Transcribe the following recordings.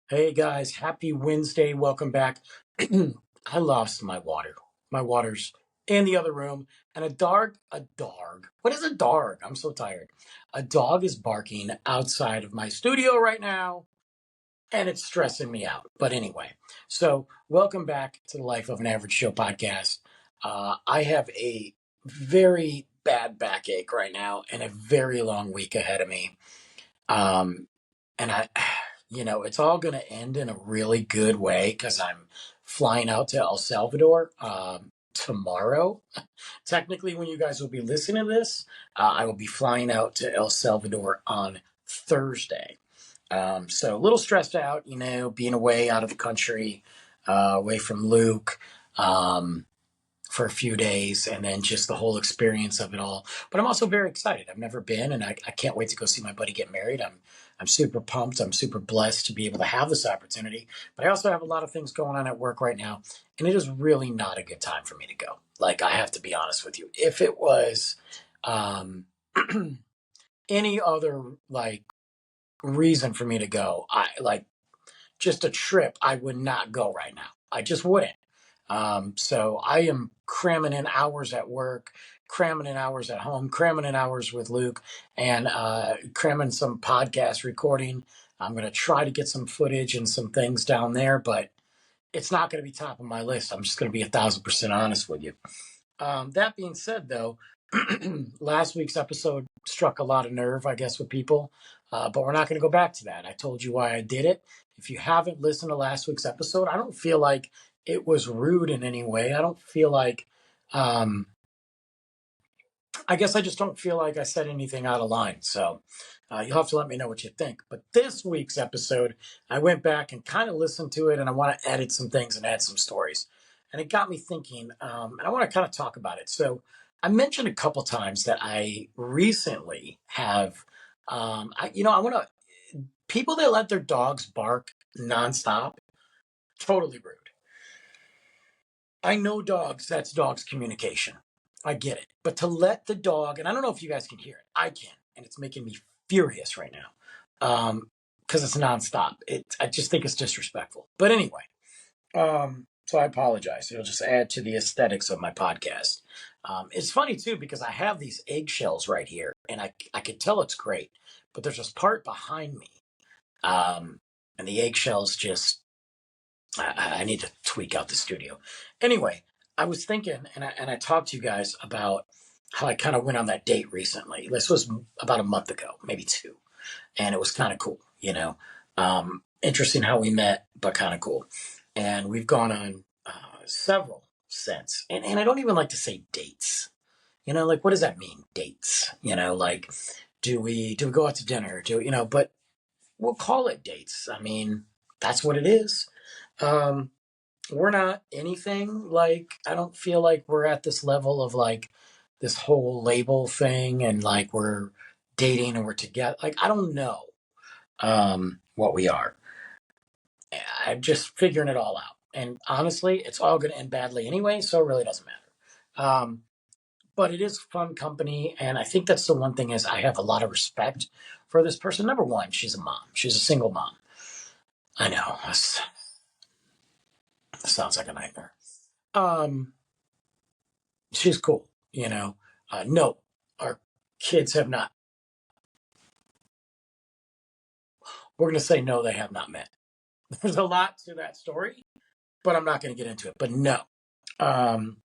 Hey guys, happy Wednesday. Welcome back. I lost my water. My water's in the other room. And a dog. What is a dog? I'm so tired. A dog is barking outside of my studio right now, and it's stressing me out. But anyway, so welcome back to the Life of an Average Joe podcast. I have a very bad backache right now and a very long week ahead of me. Um, and it's all going to end in a really good way because I'm flying out to El Salvador tomorrow. Technically, when you guys will be listening to this, I will be flying out to El Salvador on Thursday. So a little stressed out, being away out of the country, away from Luke. For a few days and then just the whole experience of it all. But I'm also very excited. I've never been and I can't wait to go see my buddy get married. I'm super pumped. I'm super blessed to be able to have this opportunity. But I also have a lot of things going on at work right now. And it is really not a good time for me to go. Like I have to be honest with you. If it was um any other like reason for me to go, I like just a trip, I would not go right now. I just wouldn't. So I am cramming in hours at work, cramming in hours at home, cramming in hours with Luke, and cramming some podcast recording. I'm going to try to get some footage and some things down there, but it's not going to be top of my list. I'm just going to be 1,000% honest with you. That being said, though, last week's episode struck a lot of nerve, I guess, with people, but we're not going to go back to that. I told you why I did it. If you haven't listened to last week's episode, I don't feel like it was rude in any way. I don't feel like, um, I guess I just don't feel like I said anything out of line. So you'll have to let me know what you think. But this week's episode, I went back and kind of listened to it, and I want to edit some things and add some stories. And it got me thinking, and I want to kind of talk about it. So I mentioned a couple times that I recently have, I want to, people that let their dogs bark nonstop, totally rude. I know dogs, that's dogs communication. I get it. But to let the dog, and I don't know if you guys can hear it, I can, and it's making me furious right now because it's nonstop. I just think it's disrespectful. But anyway, so I apologize. It'll just add to the aesthetics of my podcast. It's funny too because I have these eggshells right here, and I could tell it's great, but there's this part behind me, and the eggshells just I need to tweak out the studio. Anyway, I was thinking, and I talked to you guys about how I kind of went on that date recently. This was about a month ago, maybe two, and it was kind of cool. Interesting how we met, but kind of cool. And we've gone on several since, and I don't even like to say dates. Like what does that mean, dates? Like do we go out to dinner? But we'll call it dates. I mean, that's what it is. Um, we're not anything like I don't feel like we're at this level of like this whole label thing and like we're dating and we're together. Like I don't know what we are. I'm just figuring it all out. And honestly, it's all going to end badly anyway, so it really doesn't matter. But it is fun company, and I think that's the one thing is I have a lot of respect for this person. Number one, she's a mom. She's a single mom. I know. That sounds like a nightmare. Um, she's cool. No, our kids have not. We're going to say no, they have not met. There's a lot to that story, but I'm not going to get into it. But no, um,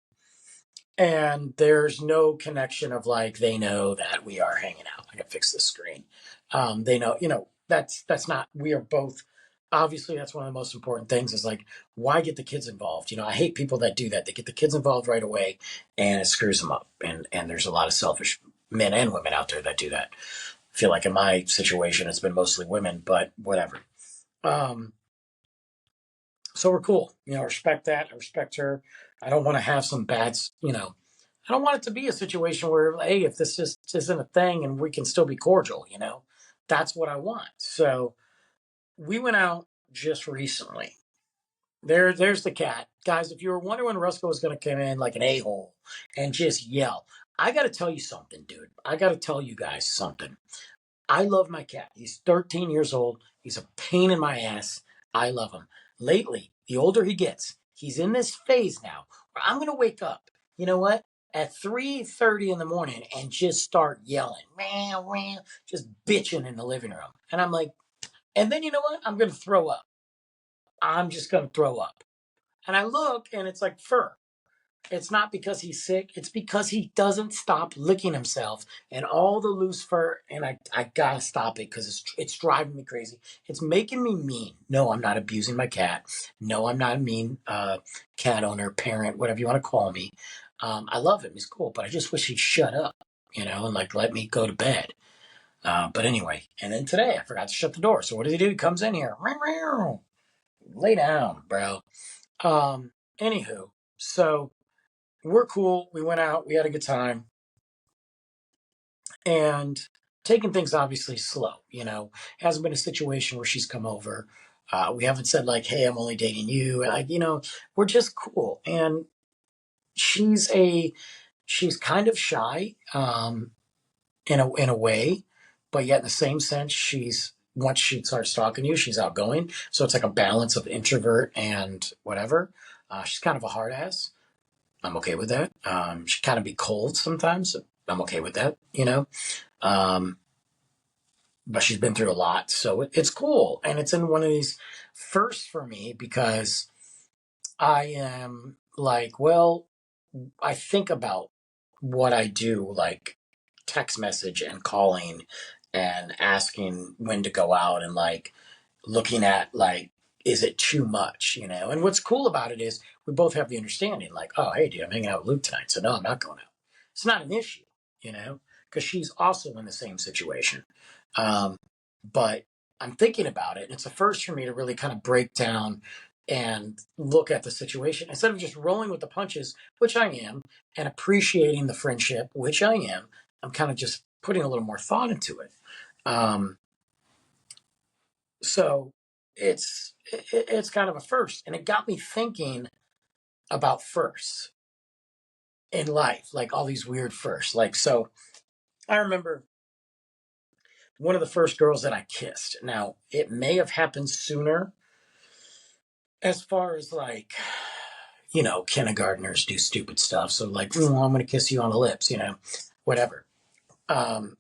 and there's no connection of like they know that we are hanging out. I got to fix this screen. They know, that's not. We are both. Obviously, that's one of the most important things. Is like, why get the kids involved? I hate people that do that. They get the kids involved right away, and it screws them up. And there's a lot of selfish men and women out there that do that. I feel like in my situation, it's been mostly women, but whatever. Um, so we're cool. Respect that. I respect her. I don't want to have some I don't want it to be a situation where, hey, if this just isn't a thing and we can still be cordial, that's what I want. So we went out just recently. There's the cat. Guys, if you were wondering when Roscoe was going to come in like an a-hole and just yell, I got to tell you something, dude. I got to tell you guys something. I love my cat. He's 13 years old. He's a pain in my ass. I love him. Lately, the older he gets, he's in this phase now where I'm going to wake up, you know what, at 3:30 in the morning and just start yelling, meow, meow, just bitching in the living room. And I'm like, and then you know what? I'm going to throw up. I'm just going to throw up. And I look and it's like fur. It's not because he's sick. It's because he doesn't stop licking himself and all the loose fur. And I gotta stop it because it's driving me crazy. It's making me mean. No, I'm not abusing my cat. No, I'm not a mean cat owner, parent, whatever you want to call me. I love him. He's cool, but I just wish he'd shut up, and like let me go to bed. But anyway, and then today I forgot to shut the door. So what does he do? He comes in here. Lay down, bro. Anywho, so we're cool. We went out. We had a good time. And taking things obviously slow, hasn't been a situation where she's come over. We haven't said like, hey, I'm only dating you. Like, we're just cool. And she's she's kind of shy, in a way, but yet in the same sense, once she starts talking to you, she's outgoing. So it's like a balance of introvert and whatever. She's kind of a hard ass. I'm okay with that. She kind of be cold sometimes. I'm okay with that. Um, but she's been through a lot, so it's cool, and it's in one of these firsts for me because I am like, well, I think about what I do, like text message and calling and asking when to go out and like looking at like is it too much. And what's cool about it is we both have the understanding like, oh hey dude, I'm hanging out with Luke tonight, so no, I'm not going out. It's not an issue, because she's also in the same situation. Um, but I'm thinking about it and it's a first for me to really kind of break down and look at the situation instead of just rolling with the punches, which I am, and appreciating the friendship, which I am. I'm kind of just putting a little more thought into it. um, so it's kind of a first, and it got me thinking about firsts in life, like all these weird firsts. Like, so I remember one of the first girls that I kissed. Now, it may have happened sooner, as far as like, kindergartners do stupid stuff. So like, I'm going to kiss you on the lips, whatever. Um,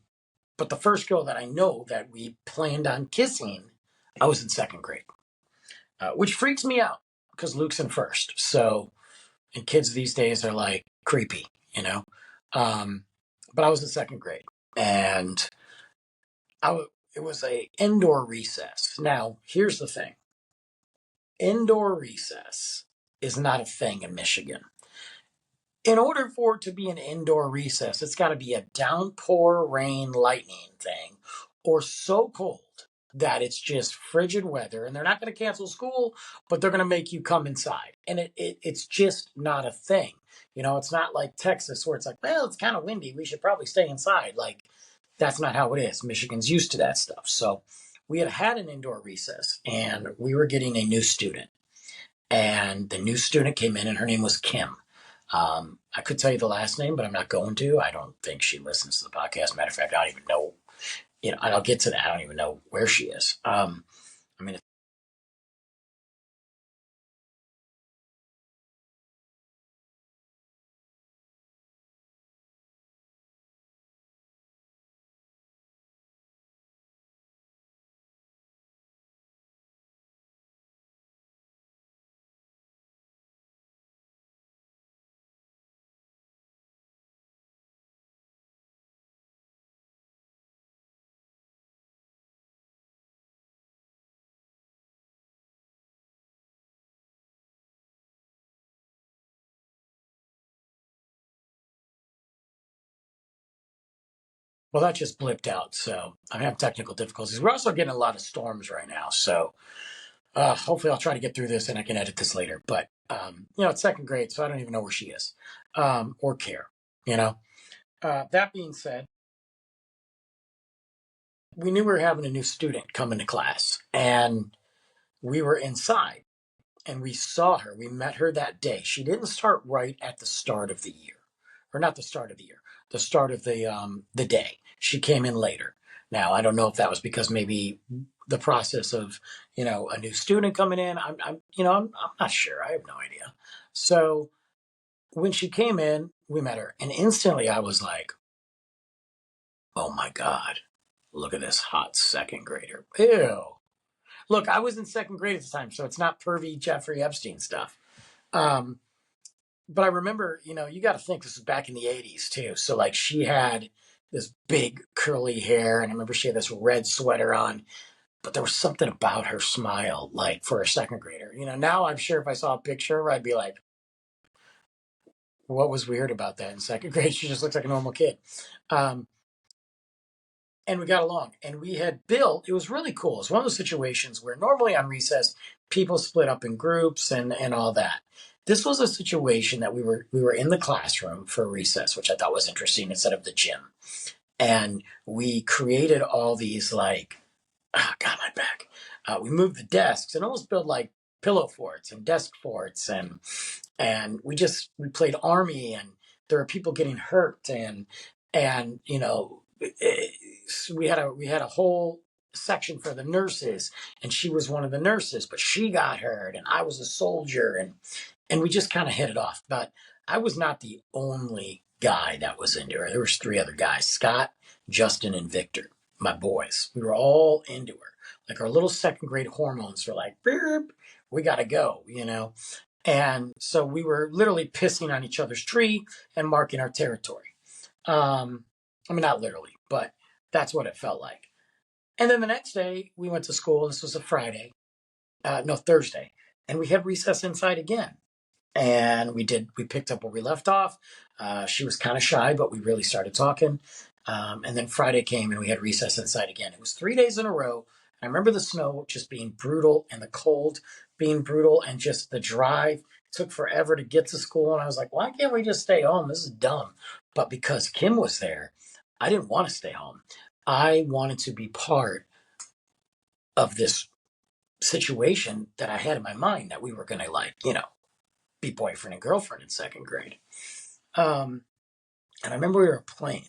but the first girl that I know that we planned on kissing, I was in second grade, which freaks me out because Luke's in first. So, and kids these days are like creepy, you know. Um, but I was in second grade, and it was a indoor recess. Now, here's the thing: indoor recess is not a thing in Michigan. In order for it to be an indoor recess, it's got to be a downpour, rain, lightning thing, or so cold that it's just frigid weather. And they're not going to cancel school, but they're going to make you come inside. And it's just not a thing. It's not like Texas where it's like, well, it's kind of windy. We should probably stay inside. Like, that's not how it is. Michigan's used to that stuff. So we had an indoor recess and we were getting a new student. And the new student came in and her name was Kim. I could tell you the last name, but I'm not going to. I don't think she listens to the podcast. Matter of fact, I don't even know, and I'll get to that. I don't even know where she is. I mean, well, that just blipped out. So I'm having technical difficulties. We're also getting a lot of storms right now. So hopefully I'll try to get through this and I can edit this later. But, it's second grade, so I don't even know where she is, or care, you know. That being said, we knew we were having a new student come into class, and we were inside. And we saw her. We met her that day. She didn't start right at the start of the year, or not the start of the year, the start of the day. She came in later. Now I don't know if that was because maybe the process of, a new student coming in. I'm not sure. I have no idea. So when she came in, we met her, and instantly I was like, oh my God, look at this hot second grader. Ew. Look, I was in second grade at the time, so it's not pervy Jeffrey Epstein stuff. Um, but I remember, you got to think this was back in the 80s too. So like she had this big curly hair, and I remember she had this red sweater on, but there was something about her smile, like for a second grader. Now I'm sure if I saw a picture of her, I'd be like, what was weird about that in second grade? She just looks like a normal kid. Um, and we got along, and we had built, it was really cool. It's one of those situations where normally on recess people split up in groups and all that. This was a situation that we were in the classroom for recess, which I thought was interesting, instead of the gym. And we created all these, like, God, my back. We moved the desks and almost built like pillow forts and desk forts, and we played army, and there were people getting hurt, and we had a whole section for the nurses, and she was one of the nurses, but she got hurt, and I was a soldier, and we just kind of hit it off. But I was not the only guy that was into her. There was three other guys: Scott, Justin, and Victor, my boys. We were all into her. Like our little second grade hormones were like, "Burp, we gotta go. And so we were literally pissing on each other's tree and marking our territory. I mean, not literally, but that's what it felt like. And then the next day we went to school. This was a Friday, no, Thursday, and we had recess inside again. And we picked up where we left off. She was kind of shy, but we really started talking. And then Friday came and we had recess inside again. It was 3 days in a row. I remember the snow just being brutal and the cold being brutal, and just the drive took forever to get to school. And I was like, why can't we just stay home? This is dumb. But because Kim was there, I didn't want to stay home. I wanted to be part of this situation that I had in my mind, that we were going to, like, be boyfriend and girlfriend in second grade. And I remember we were playing,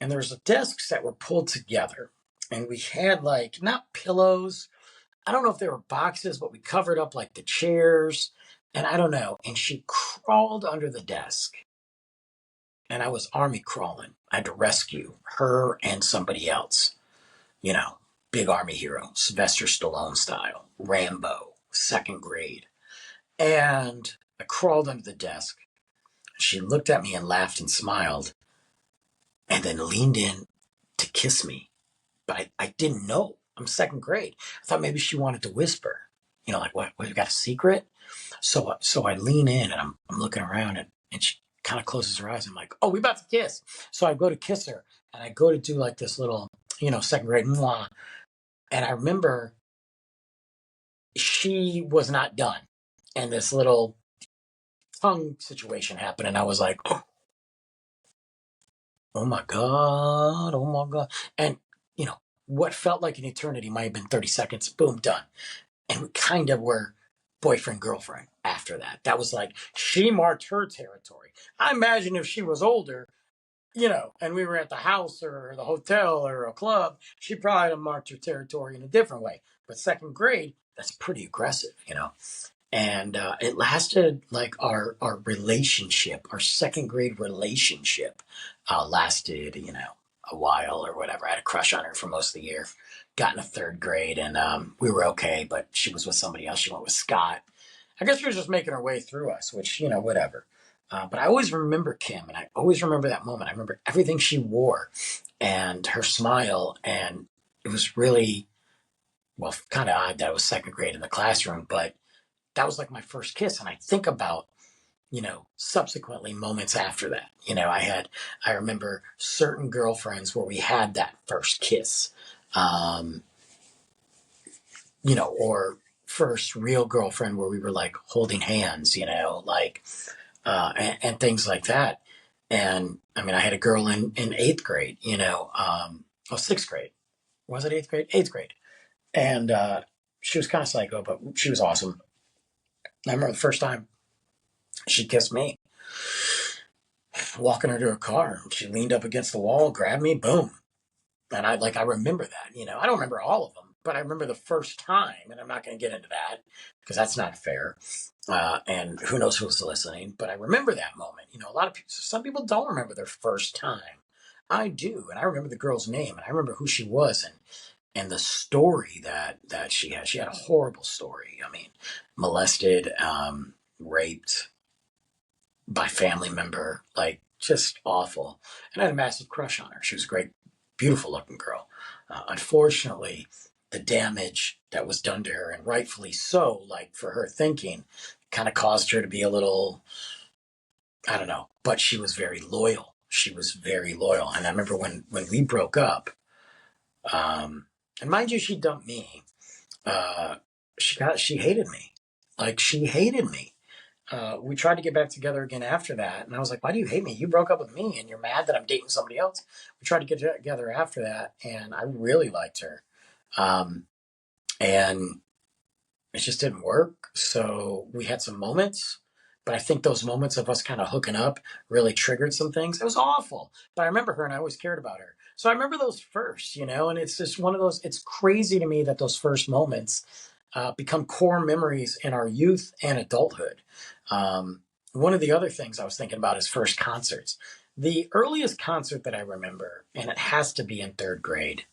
and there was desks that were pulled together, and we had, like, not pillows. I don't know if they were boxes, but we covered up like the chairs, and I don't know. And she crawled under the desk, and I was army crawling. I had to rescue her and somebody else. You know, big army hero, Sylvester Stallone style, Rambo, second grade. And I crawled under the desk. She looked at me and laughed and smiled, and then leaned in to kiss me. But I didn't know. I'm second grade. I thought maybe she wanted to whisper, like, what, you got a secret? So I lean in, and I'm looking around, and she kind of closes her eyes. I'm like, oh, we about to kiss. So I go to kiss her, and I go to do like this little, second grade mwah. And I remember she was not done. And this little tongue situation happened, and I was like, oh my God, oh my God. And, what felt like an eternity might have been 30 seconds, boom, done. And we kind of were boyfriend, girlfriend after that. That was like, she marked her territory. I imagine if she was older, and we were at the house or the hotel or a club, she probably have marked her territory in a different way. But second grade, that's pretty aggressive. And it lasted, like, our relationship, our second grade relationship lasted, a while or whatever. I had a crush on her for most of the year. Got into third grade, and we were okay, but she was with somebody else. She went with Scott. I guess she was just making her way through us, which, whatever. But I always remember Kim, and I always remember that moment. I remember everything she wore and her smile, and it was really, well, kind of odd that it was second grade in the classroom, but that was like my first kiss. And I think about, subsequently moments after that. I remember certain girlfriends where we had that first kiss, um, or first real girlfriend where we were like holding hands, like, and things like that. And I mean, I had a girl in eighth grade, sixth grade. Was it eighth grade? Eighth grade. And she was kind of psycho, but she was awesome. I remember the first time she kissed me, walking her to her car. She leaned up against the wall, grabbed me, boom. And I remember that, I don't remember all of them, but I remember the first time, and I'm not going to get into that because that's not fair. And who knows who's listening, but I remember that moment. A lot of people, some people don't remember their first time. I do, and I remember the girl's name, and I remember who she was, and the story that she had. She had a horrible story. I mean, molested, raped by family member, like just awful. And I had a massive crush on her. She was a great, beautiful looking girl. Unfortunately, the damage that was done to her, and rightfully so, like for her thinking, kind of caused her to be a little, I don't know, but she was very loyal. She was very loyal. And I remember when we broke up, and mind you, she dumped me. Uh, she hated me. Like she hated me. We tried to get back together again after that, and I was like, "Why do you hate me? You broke up with me, and you're mad that I'm dating somebody else." We tried to get together after that, and I really liked her, and it just didn't work. So we had some moments, but I think those moments of us kind of hooking up really triggered some things. It was awful, but I remember her, and I always cared about her. So I remember those first, and it's just one of those. It's crazy to me that those first moments become core memories in our youth and adulthood. One of the other things I was thinking about is first concerts. The earliest concert that I remember, and it has to be in third grade,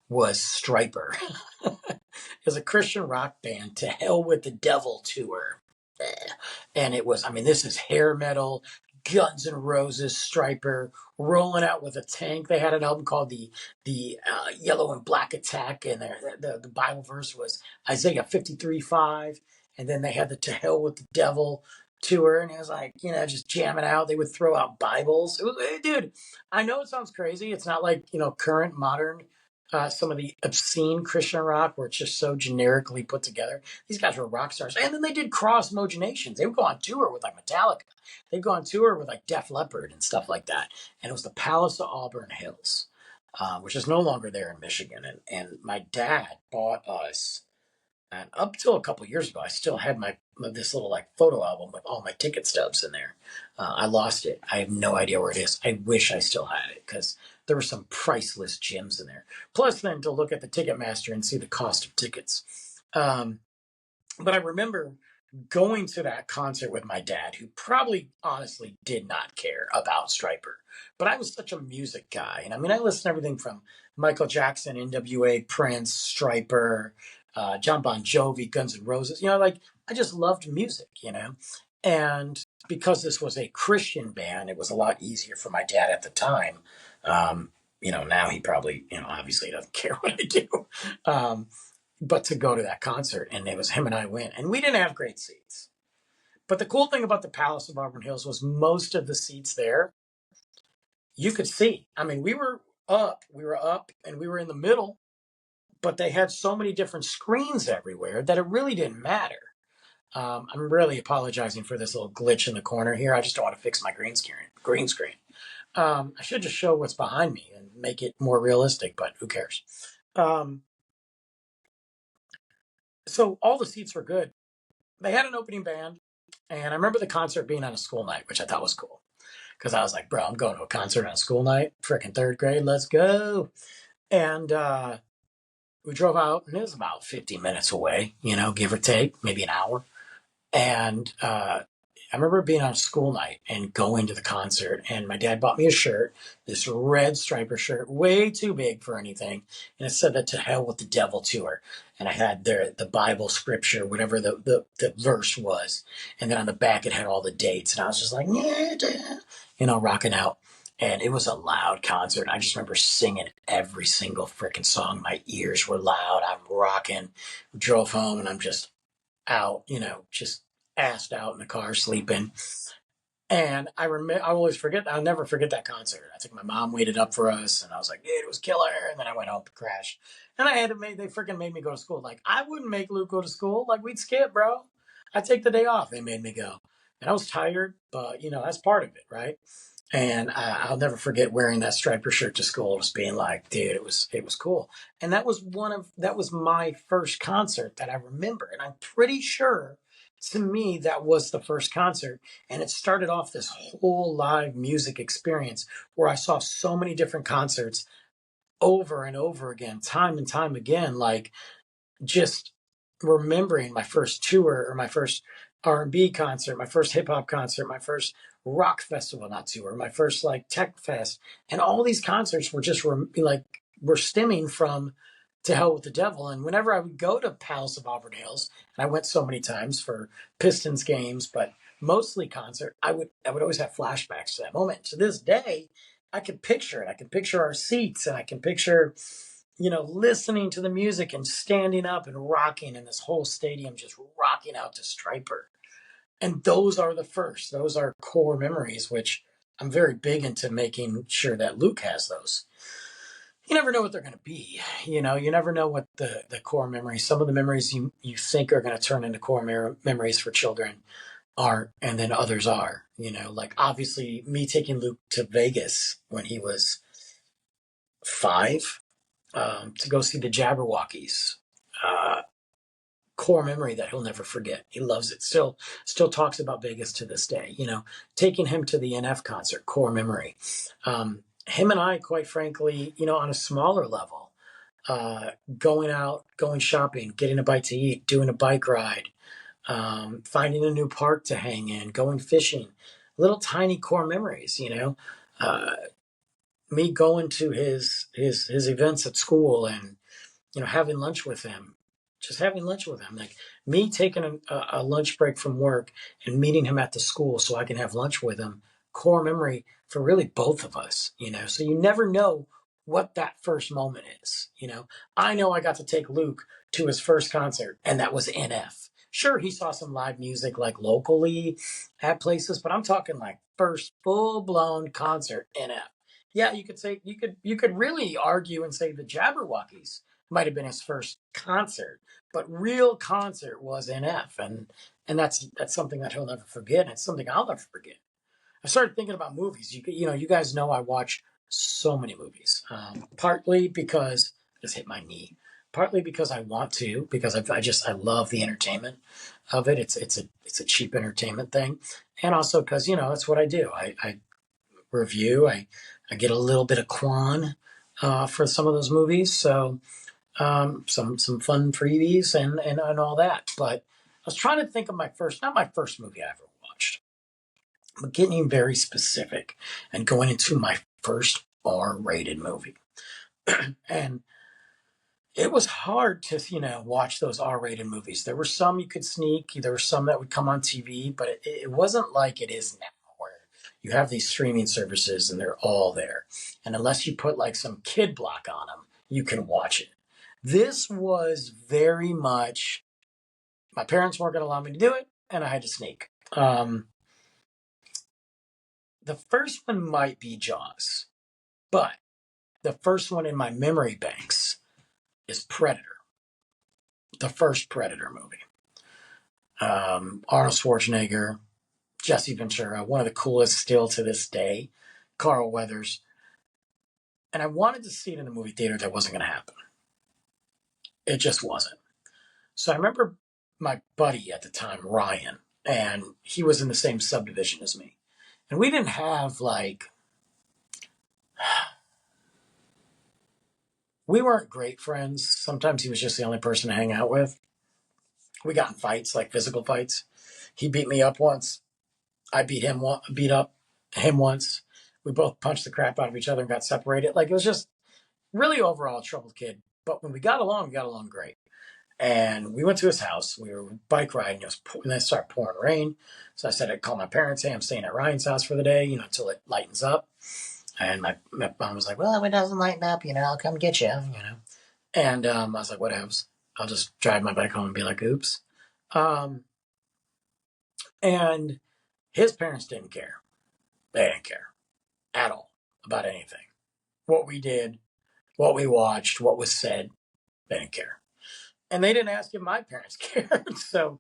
was Striper. It was a Christian rock band, To Hell with the Devil tour. And it was, I mean, this is hair metal, Guns N' Roses, Striper, rolling out with a tank. They had an album called the Yellow and Black Attack, and the Bible verse was Isaiah 53:5. And then they had the To Hell with the Devil tour, and it was like, just jamming out. They would throw out Bibles. It was, hey, dude, I know it sounds crazy. It's not like, current modern, some of the obscene Christian rock where it's just so generically put together. These guys were rock stars. And then they did cross Mogenations. They would go on tour with like Metallica. They'd go on tour with like Def Leppard and stuff like that. And it was the Palace of Auburn Hills, which is no longer there in Michigan. And my dad bought us, and up till a couple of years ago, I still had this little like photo album with all my ticket stubs in there. I lost it. I have no idea where it is. I wish I still had it because there were some priceless gems in there. Plus, then to look at the Ticketmaster and see the cost of tickets. But I remember going to that concert with my dad, who probably honestly did not care about Striper. But I was such a music guy. And I mean, I listened to everything from Michael Jackson, NWA, Prince, Striper, John Bon Jovi, Guns N' Roses. Like I just loved music. And because this was a Christian band, it was a lot easier for my dad at the time. Now he probably, obviously doesn't care what I do. But to go to that concert, and it was him and I went, and we didn't have great seats. But the cool thing about the Palace of Auburn Hills was most of the seats there, you could see. I mean, we were up, and we were in the middle, but they had so many different screens everywhere that it really didn't matter. I'm really apologizing for this little glitch in the corner here. I just don't want to fix my green screen. I should just show what's behind me and make it more realistic, but who cares? So all the seats were good. They had an opening band, and I remember the concert being on a school night, which I thought was cool. Because I was like, bro, I'm going to a concert on a school night, freaking third grade, let's go. And we drove out, and it was about 50 minutes away, give or take, maybe an hour. And I remember being on a school night and going to the concert, and my dad bought me a shirt, this red Striper shirt, way too big for anything. And it said that To Hell with the Devil tour. And I had the Bible scripture, whatever the verse was. And then on the back, it had all the dates. And I was just like, yeah, rocking out. And it was a loud concert. I just remember singing every single freaking song. My ears were loud. I'm rocking. We drove home, and I'm just out, just assed out in the car sleeping. And I'll never forget that concert. I think my mom waited up for us, and I was like, dude, it was killer. And then I went home to crash. And they freaking made me go to school. Like, I wouldn't make Luke go to school. Like, we'd skip, bro. I'd take the day off. They made me go. And I was tired, but, that's part of it, right? And I'll never forget wearing that Striper shirt to school, just being like, dude, it was cool. And that was my first concert that I remember. And I'm pretty sure, to me, that was the first concert. And it started off this whole live music experience where I saw so many different concerts over and over again, time and time again, like just remembering my first tour or my first R&B concert, my first hip hop concert, my first rock festival, not tour, my first like tech fest. And all these concerts were just were stemming from To Hell with the Devil. And whenever I would go to Palace of Auburn Hills, and I went so many times for Pistons games, but mostly concert, I would always have flashbacks to that moment. To this day, I can picture it. I can picture our seats and I can picture, listening to the music and standing up and rocking and this whole stadium just rocking out to Striper. And those are the first. Those are core memories, which I'm very big into making sure that Luke has those. You never know what they're going to be. You never know what the core memories, some of the memories you think are going to turn into core memories for children aren't, and then others are. Like obviously me taking Luke to Vegas when he was 5 to go see the Jabberwockies. Uh, Core memory that he'll never forget. He loves it. Still talks about Vegas to this day. Taking him to the NF concert, core memory. Him and I, quite frankly, on a smaller level, going out, going shopping, getting a bite to eat, doing a bike ride, finding a new park to hang in, going fishing, little tiny core memories. Me going to his events at school and having lunch with him, just having lunch with him, like me taking a lunch break from work and meeting him at the school so I can have lunch with him. Core memory for really both of us. So you never know what that first moment is. I know I got to take Luke to his first concert, and that was NF. Sure, he saw some live music like locally at places, but I'm talking like first full blown concert NF. Yeah, you could really argue and say the Jabberwockies might have been his first concert, but real concert was NF, and that's something that he'll never forget. And it's something I'll never forget. I started thinking about movies. You guys know I watch so many movies. Partly because I just hit my knee. Partly because I want to, because I love the entertainment of it. It's a cheap entertainment thing, and also because it's what I do. I review. I get a little bit of Quan for some of those movies. So some fun freebies and all that. But I was trying to think of not my first movie I ever watched, but getting very specific and going into my first R-rated movie. And it was hard to, watch those R-rated movies. There were some you could sneak. There were some that would come on TV, but it wasn't like it is now, where you have these streaming services and they're all there. And unless you put like some kid block on them, you can watch it. This was very much, my parents weren't going to allow me to do it, and I had to sneak. The first one might be Jaws, but the first one in my memory banks is Predator, the first Predator movie. Arnold Schwarzenegger, Jesse Ventura, one of the coolest still to this day, Carl Weathers. And I wanted to see it in the movie theater. That wasn't going to happen. It just wasn't. So I remember my buddy at the time, Ryan, and he was in the same subdivision as me. And we didn't have we weren't great friends. Sometimes he was just the only person to hang out with. We got in fights, like physical fights. He beat me up once. I beat up him once. We both punched the crap out of each other and got separated. Like, it was just really overall a troubled kid. But when we got along great. And we went to his house. We were bike riding. And then it started pouring rain. So I said I'd call my parents. Hey, I'm staying at Ryan's house for the day, until it lightens up. And my mom was like, well, if it doesn't lighten up, I'll come get you, And I was like, whatever. I'll just drive my bike home and be like, oops. And his parents didn't care. They didn't care at all about anything. What we did, what we watched, what was said, they didn't care. And they didn't ask if my parents cared. So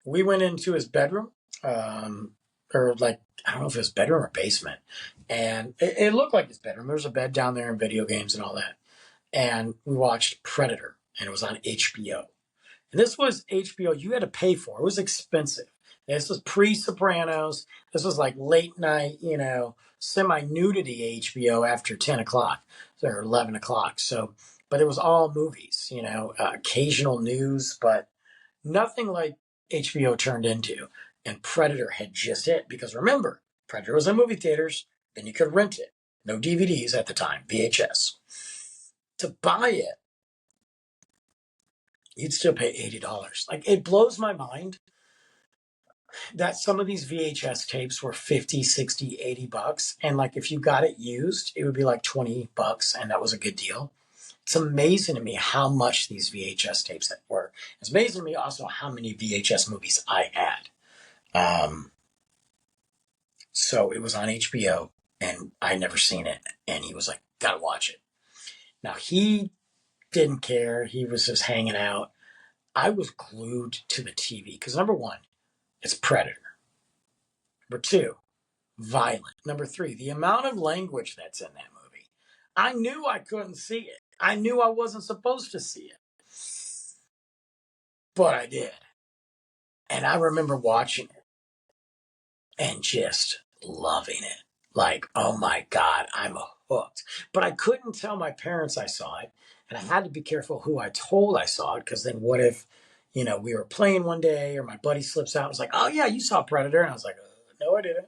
we went into his bedroom, or like, I don't know if it was bedroom or basement. And it looked like his bedroom. There was a bed down there and video games and all that. And we watched Predator, and it was on HBO. And this was HBO you had to pay for. It was expensive. This was pre-Sopranos. This was like late night, semi-nudity HBO after 10 o'clock. or 11 o'clock. So, but it was all movies, occasional news, but nothing like HBO turned into. And Predator had just hit because remember, Predator was in movie theaters, then you could rent it. No DVDs at the time, VHS. To buy it, you'd still pay $80. Like, it blows my mind that some of these VHS tapes were 50, 60, $80. And like, if you got it used, it would be like $20, and that was a good deal. It's amazing to me how much these VHS tapes were. It's amazing to me also how many VHS movies I had. So it was on HBO, and I never seen it. And he was like, gotta watch it. Now, he didn't care. He was just hanging out. I was glued to the TV because number one, it's Predator. Number two, violent. Number three, the amount of language that's in that movie. I knew I couldn't see it. I knew I wasn't supposed to see it. But I did. And I remember watching it and just loving it. Like, oh my God, I'm hooked. But I couldn't tell my parents I saw it. And I had to be careful who I told I saw it, because then what if, we were playing one day or my buddy slips out and was like, oh yeah, you saw Predator. And I was like, no, I didn't.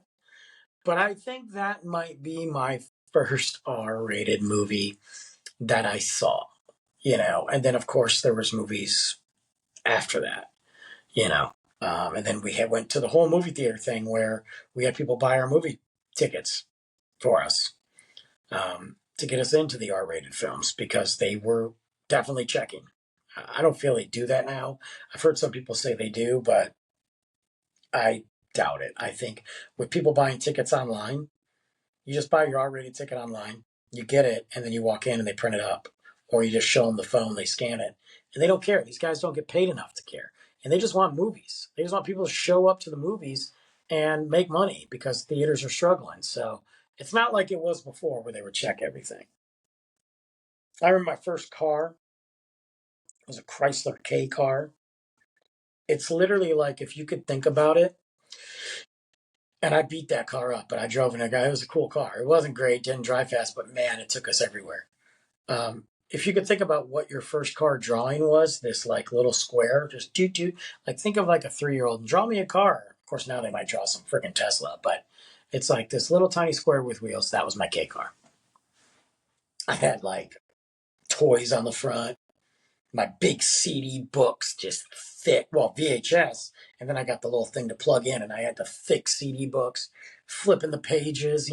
But I think that might be my first R-rated movie that I saw, and then of course there was movies after that, you know. And then we went to the whole movie theater thing where we had people buy our movie tickets for us, to get us into the R-rated films because they were definitely checking. I don't feel they do that now. I've heard some people say they do, but I doubt it. I think with people buying tickets online, you just buy your R-rated ticket online, you get it, and then you walk in and they print it up. Or you just show them the phone, they scan it. And they don't care. These guys don't get paid enough to care. And they just want movies. They just want people to show up to the movies and make money because theaters are struggling. So it's not like it was before where they would check everything. I remember my first car was a Chrysler K car. It's literally like, if you could think about it, and I beat that car up, but I drove in a guy. It was a cool car. It wasn't great, didn't drive fast, but man, it took us everywhere. If you could think about what your first car drawing was, this like little square, just doot, like think of like a 3-year-old and draw me a car. Of course, now they might draw some freaking Tesla, but it's like this little tiny square with wheels. That was my K car. I had like toys on the front, my big CD books, just thick, well, VHS. And then I got the little thing to plug in, and I had the thick CD books, flipping the pages,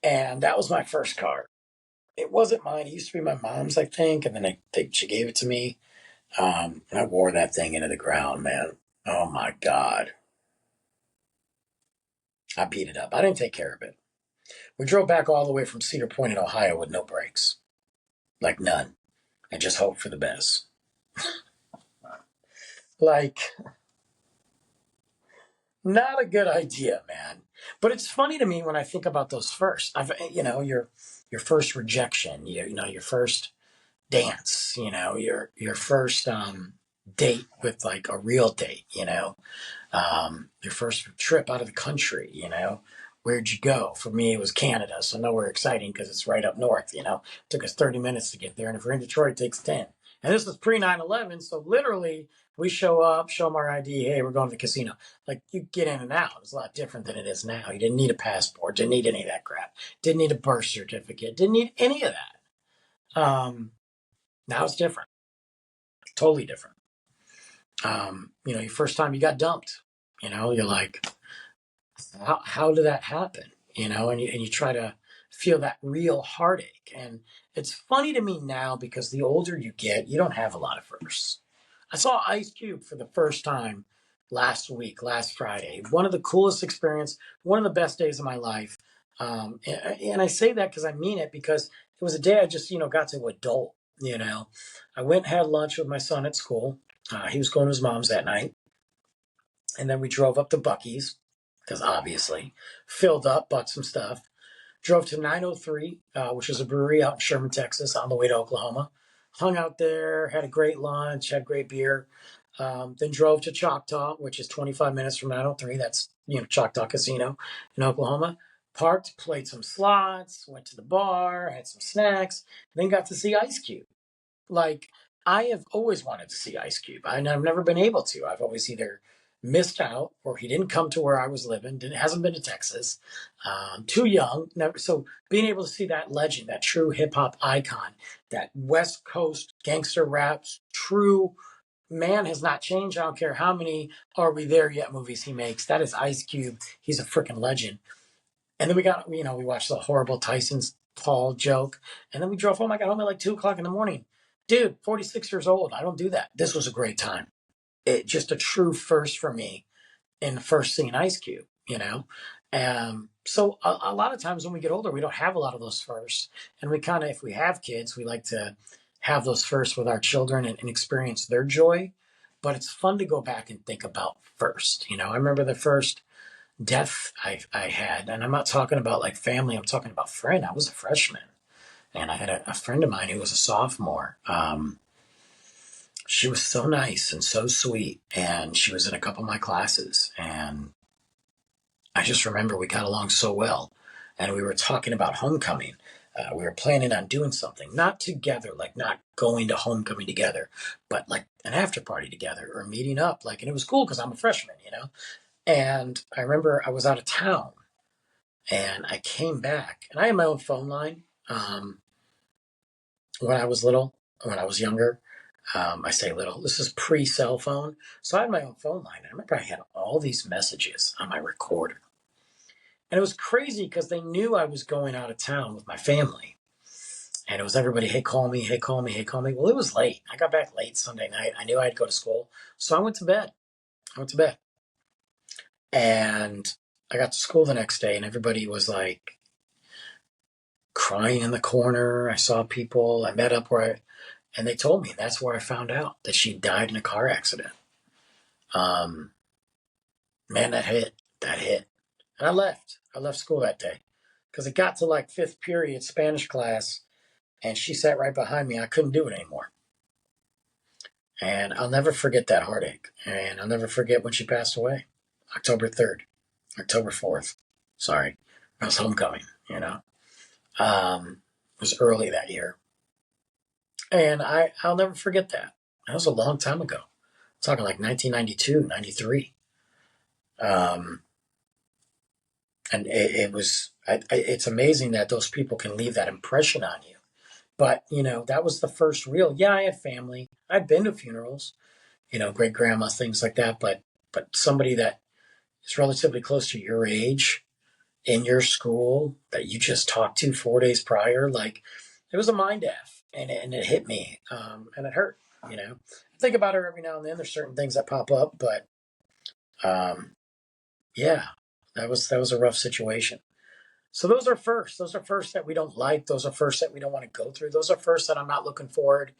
and that was my first car. It wasn't mine. It used to be my mom's, I think, and then she gave it to me. And I wore that thing into the ground, man. Oh my God. I beat it up. I didn't take care of it. We drove back all the way from Cedar Point in Ohio with no brakes. Like none. And just hoped for the best. Like, not a good idea, man. But it's funny to me when I think about those first. Your first rejection, your first dance, your first date with like a real date, your first trip out of the country, where'd you go? For me, it was Canada, so nowhere exciting because it's right up north, It took us 30 minutes to get there, and if we're in Detroit, it takes 10. And this was pre 9/11, so literally we show up, show them our ID, hey, we're going to the casino. Like, you get in and out. It's a lot different than it is now. You didn't need a passport, didn't need any of that crap, didn't need a birth certificate, didn't need any of that. Now it's different, totally different. Your first time you got dumped, you're like, how did that happen? And you try to feel that real heartache. And it's funny to me now because the older you get, you don't have a lot of firsts. I saw Ice Cube for the first time last Friday. One of the coolest experience, one of the best days of my life. And I say that because I mean it, because it was a day I just, got to adult, I went and had lunch with my son at school. He was going to his mom's that night. And then we drove up to Buc-ee's, because obviously, filled up, bought some stuff. Drove to 903, which is a brewery out in Sherman, Texas, on the way to Oklahoma. Hung out there, had a great lunch, had great beer. Then drove to Choctaw, which is 25 minutes from 903. That's, Choctaw Casino in Oklahoma. Parked, played some slots, went to the bar, had some snacks, then got to see Ice Cube. Like, I have always wanted to see Ice Cube. I've never been able to. I've always either missed out or he didn't come to where I was living, hasn't been to Texas, too young. Never, so being able to see that legend, that true hip hop icon, that West Coast gangster raps, true man has not changed. I don't care how many Are We There Yet movies he makes. That is Ice Cube. He's a freaking legend. And then we watched the horrible Tyson's Paul joke. And then we drove home. I got home at like 2 o'clock in the morning. Dude, 46 years old. I don't do that. This was a great time. It just a true first for me in first seeing Ice Cube, you know? So a lot of times when we get older, we don't have a lot of those firsts. And we kind of, if we have kids, we like to have those firsts with our children and experience their joy. But it's fun to go back and think about first. You know, I remember the first death I had, and I'm not talking about like family, I'm talking about friend. I was a freshman, and I had a friend of mine who was a sophomore. She was so nice and so sweet, and she was in a couple of my classes, and I just remember we got along so well, and we were talking about homecoming. We were planning on doing something, not together, like not going to homecoming together, but like an after party together or meeting up. Like, and it was cool because I'm a freshman, you know? And I remember I was out of town and I came back and I had my own phone line when I was little, when I was younger. I say little, this is pre cell phone. So I had my own phone line. I remember I had all these messages on my recorder. And it was crazy because they knew I was going out of town with my family. And it was everybody, hey, call me, hey, call me, hey, call me. Well, it was late. I got back late Sunday night. I knew I had to go to school. So I went to bed. And I got to school the next day and everybody was like crying in the corner. I saw people. I met up and they told me that's where I found out that she died in a car accident. Man, that hit. And I left school that day because it got to like fifth period Spanish class and she sat right behind me. I couldn't do it anymore. And I'll never forget that heartache. And I'll never forget when she passed away. October 4th. Sorry. It was homecoming, you know. It was early that year. And I'll never forget that. That was a long time ago. I'm talking like 1992, 93. And it's amazing that those people can leave that impression on you. But, you know, that was the first real, yeah, I had family. I'd been to funerals, you know, great grandma, things like that. But somebody that is relatively close to your age in your school that you just talked to 4 days prior, like it was a mind F and it hit me. And it hurt, you know, I think about her every now and then. There's certain things that pop up, but, yeah, that was a rough situation. So those are firsts. Those are firsts that we don't like. Those are firsts that we don't want to go through. Those are firsts that I'm not looking forward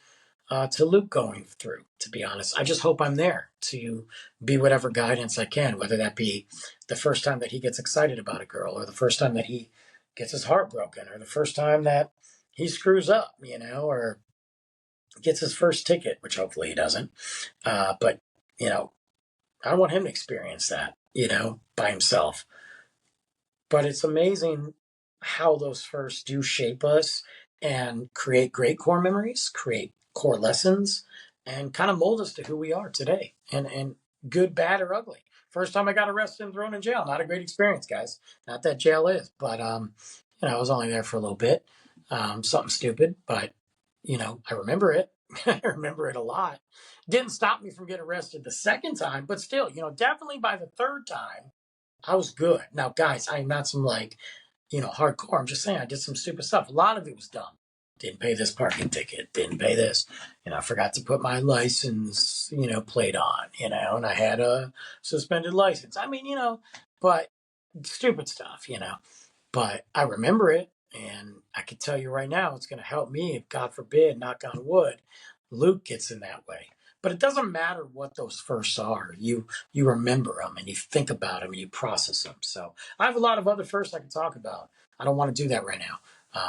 to Luke going through, to be honest. I just hope I'm there to be whatever guidance I can, whether that be the first time that he gets excited about a girl or the first time that he gets his heart broken or the first time that he screws up, you know, or gets his first ticket, which hopefully he doesn't. But, you know, I don't want him to experience that, you know, by himself. But it's amazing how those firsts do shape us and create great core memories, create core lessons, and kind of mold us to who we are today. And good, bad, or ugly. First time I got arrested and thrown in jail. Not a great experience, guys. Not that jail is, but you know, I was only there for a little bit. Something stupid, but you know, I remember it. I remember it a lot. Didn't stop me from getting arrested the second time, but still, you know, definitely by the third time, I was good. Now, guys, I'm not some like, you know, hardcore. I'm just saying I did some stupid stuff. A lot of it was dumb. Didn't pay this parking ticket. Didn't pay this. You know, I forgot to put my license, you know, plate on, you know, and I had a suspended license. I mean, you know, but stupid stuff, you know. But I remember it, and I can tell you right now, it's going to help me if, God forbid, knock on wood, Luke gets in that way. But it doesn't matter what those firsts are. You remember them, and you think about them, and you process them. So I have a lot of other firsts I can talk about. I don't want to do that right now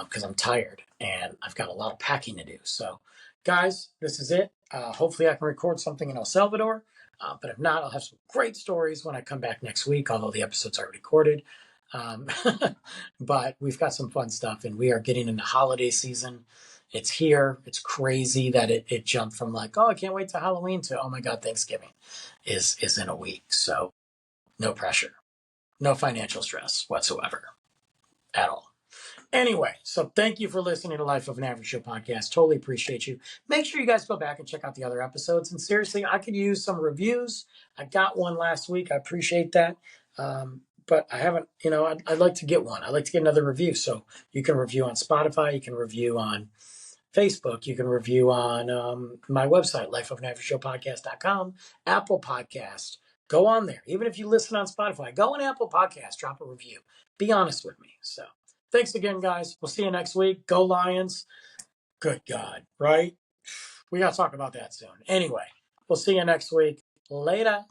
because I'm tired, and I've got a lot of packing to do. So, guys, this is it. Hopefully I can record something in El Salvador. But if not, I'll have some great stories when I come back next week, although the episode's already recorded. Um, but we've got some fun stuff, and we are getting into holiday season. It's here. It's crazy that it jumped from like, oh, I can't wait to Halloween to, oh my God, Thanksgiving is in a week. So no pressure, no financial stress whatsoever at all. Anyway, so thank you for listening to Life of an Average Joe podcast. Totally appreciate you. Make sure you guys go back and check out the other episodes. And seriously, I could use some reviews. I got one last week. I appreciate that. But I haven't, I'd like to get one. I'd like to get another review. So you can review on Spotify. You can review on Facebook. You can review on my website, lifeofanaveragejoepodcast.com, Apple Podcast. Go on there. Even if you listen on Spotify, go on Apple Podcast, drop a review. Be honest with me. So thanks again, guys. We'll see you next week. Go Lions. Good God, right? We got to talk about that soon. Anyway, we'll see you next week. Later.